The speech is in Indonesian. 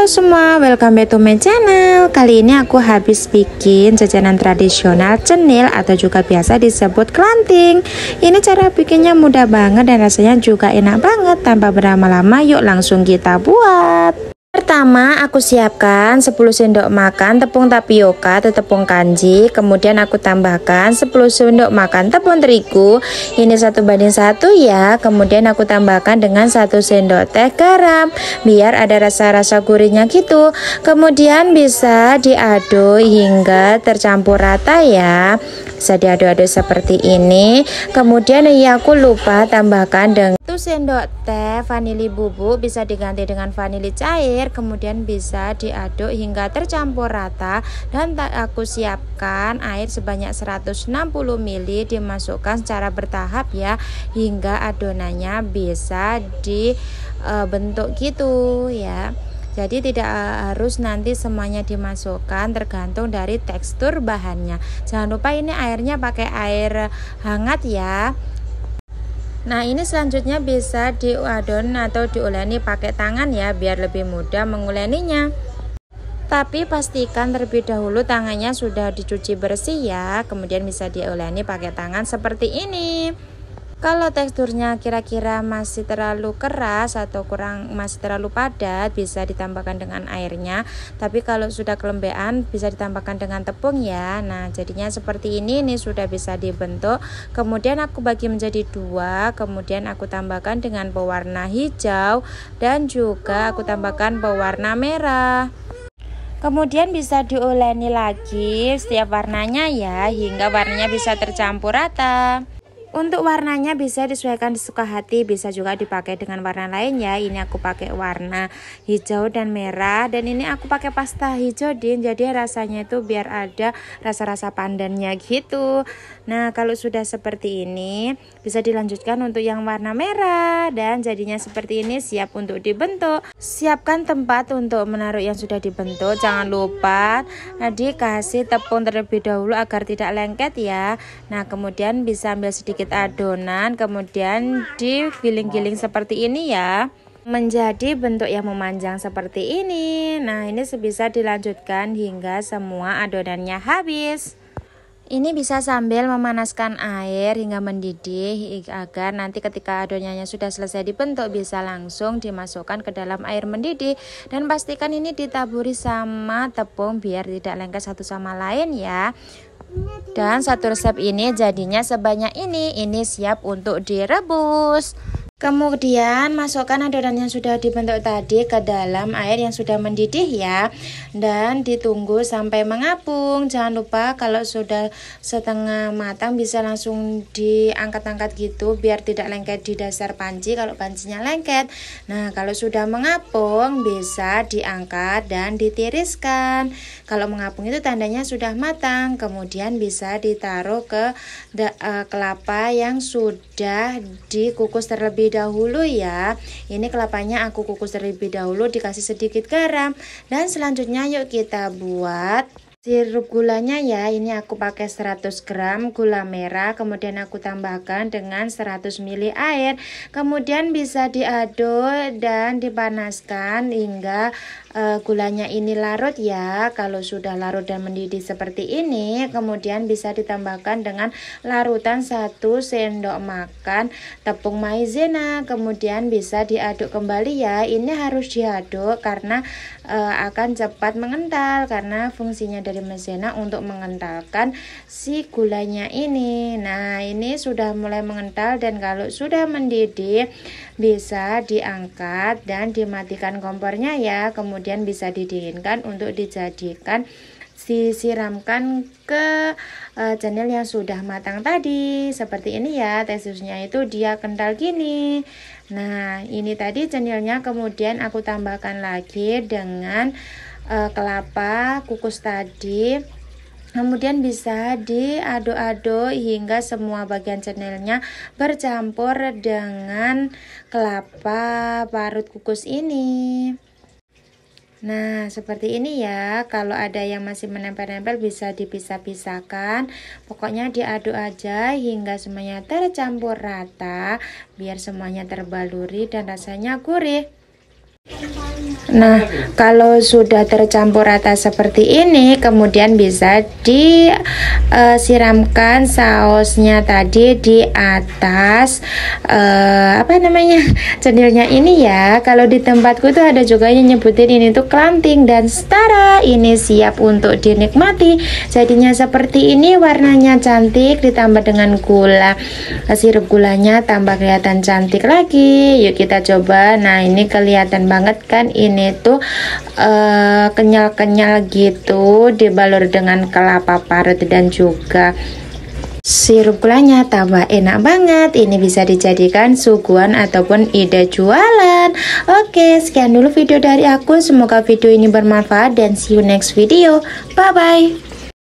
semua, welcome back to my channel. Kali ini aku habis bikin jajanan tradisional cenil atau juga biasa disebut klanting. Ini cara bikinnya mudah banget dan rasanya juga enak banget. Tanpa berlama-lama, yuk langsung kita buat. Pertama, aku siapkan 10 sendok makan tepung tapioka atau tepung kanji. Kemudian aku tambahkan 10 sendok makan tepung terigu. Ini 1:1 ya. Kemudian aku tambahkan dengan 1 sendok teh garam biar ada rasa-rasa gurihnya gitu. Kemudian bisa diaduk hingga tercampur rata ya. Bisa diaduk-aduk seperti ini. Kemudian ya aku lupa tambahkan dengan 1 sendok teh vanili bubuk, bisa diganti dengan vanili cair. Kemudian bisa diaduk hingga tercampur rata dan aku siapkan air sebanyak 160 ml, dimasukkan secara bertahap ya hingga adonannya bisa dibentuk gitu ya. Jadi tidak harus nanti semuanya dimasukkan, tergantung dari tekstur bahannya. Jangan lupa ini airnya pakai air hangat ya. Nah, ini selanjutnya bisa diadon atau diuleni pakai tangan ya, biar lebih mudah menguleninya. Tapi pastikan terlebih dahulu tangannya sudah dicuci bersih ya. Kemudian bisa diuleni pakai tangan seperti ini. Kalau teksturnya kira-kira masih terlalu keras atau masih terlalu padat, bisa ditambahkan dengan airnya. Tapi kalau sudah kelembean, bisa ditambahkan dengan tepung ya. Nah, jadinya seperti ini sudah bisa dibentuk. Kemudian aku bagi menjadi 2. Kemudian aku tambahkan dengan pewarna hijau dan juga aku tambahkan pewarna merah. Kemudian bisa diuleni lagi setiap warnanya ya, hingga warnanya bisa tercampur rata. Untuk warnanya bisa disesuaikan sesuka hati, bisa juga dipakai dengan warna lain ya. Ini aku pakai warna hijau dan merah, dan ini aku pakai pasta hijau din, jadi rasanya itu biar ada rasa-rasa pandannya gitu. Nah, kalau sudah seperti ini bisa dilanjutkan untuk yang warna merah, dan jadinya seperti ini siap untuk dibentuk. Siapkan tempat untuk menaruh yang sudah dibentuk. Jangan lupa dikasih tepung terlebih dahulu agar tidak lengket ya. Nah, kemudian bisa ambil sedikit adonan, kemudian digiling-giling seperti ini ya, menjadi bentuk yang memanjang seperti ini. Nah, ini bisa dilanjutkan hingga semua adonannya habis. Ini bisa sambil memanaskan air hingga mendidih, agar nanti ketika adonannya sudah selesai dibentuk bisa langsung dimasukkan ke dalam air mendidih. Dan pastikan ini ditaburi sama tepung biar tidak lengket satu sama lain ya. Dan satu resep ini jadinya sebanyak ini siap untuk direbus. Kemudian masukkan adonan yang sudah dibentuk tadi ke dalam air yang sudah mendidih ya, dan ditunggu sampai mengapung. Jangan lupa kalau sudah setengah matang bisa langsung diangkat-angkat gitu biar tidak lengket di dasar panci kalau pancinya lengket. Nah, kalau sudah mengapung bisa diangkat dan ditiriskan. Kalau mengapung itu tandanya sudah matang. Kemudian bisa ditaruh ke kelapa yang sudah dikukus terlebih dahulu ya. Ini kelapanya aku kukus terlebih dahulu, dikasih sedikit garam, dan selanjutnya yuk kita buat sirup gulanya ya. Ini aku pakai 100 gram gula merah, kemudian aku tambahkan dengan 100 ml air. Kemudian bisa diaduk dan dipanaskan hingga gulanya ini larut ya. Kalau sudah larut dan mendidih seperti ini, kemudian bisa ditambahkan dengan larutan 1 sendok makan tepung maizena. Kemudian bisa diaduk kembali ya. Ini harus diaduk karena akan cepat mengental, karena fungsinya dari maizena untuk mengentalkan si gulanya ini. Nah, ini sudah mulai mengental, dan kalau sudah mendidih bisa diangkat dan dimatikan kompornya ya. Kemudian bisa didinginkan untuk dijadikan disiramkan ke cenil yang sudah matang tadi. Seperti ini ya, teksturnya itu dia kental gini. Nah, ini tadi cenilnya, kemudian aku tambahkan lagi dengan kelapa kukus tadi. Kemudian bisa diaduk-aduk hingga semua bagian cenilnya bercampur dengan kelapa parut kukus ini. Nah, seperti ini ya. Kalau ada yang masih menempel-nempel bisa dipisah-pisahkan. Pokoknya diaduk aja hingga semuanya tercampur rata, biar semuanya terbaluri dan rasanya gurih. Nah, kalau sudah tercampur rata seperti ini, kemudian bisa disiramkan sausnya tadi di atas cenilnya ini ya. Kalau di tempatku tuh ada juga yang nyebutin ini tuh klanting, dan setara ini siap untuk dinikmati. Jadinya seperti ini, warnanya cantik, ditambah dengan gula, sirup gulanya tambah kelihatan cantik lagi. Yuk kita coba. Nah, ini kelihatan banget kan, ini tuh kenyal-kenyal gitu, dibalur dengan kelapa parut dan juga sirup gulanya, tambah enak banget. Ini bisa dijadikan suguhan ataupun ide jualan. Oke, sekian dulu video dari aku. Semoga video ini bermanfaat dan see you next video. Bye bye.